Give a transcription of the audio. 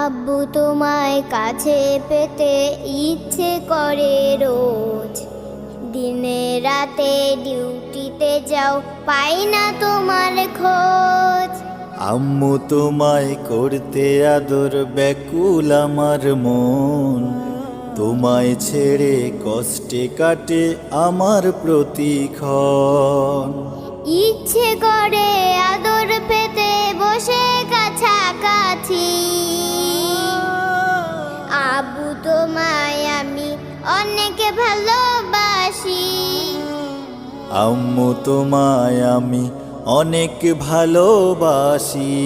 আব্বু তোমায় কাছে পেতে ইচ্ছে করে রোজ, দিনে রাতে ডিউটিতে যাও পাই না তোমার খোঁজ। আম্মু তোমায় করতে আদর ব্যাকুল আমার মন, তোমায় ছেড়ে কষ্টে কাটে আমার প্রতিক্ষণ। ইচ্ছে করে আদর পেতে বসে কাছাকাছি, আব্বু তোমায় আমি অনেক ভালোবাসি। আম্মু তোমায় আমি অনেক ভালোবাসি।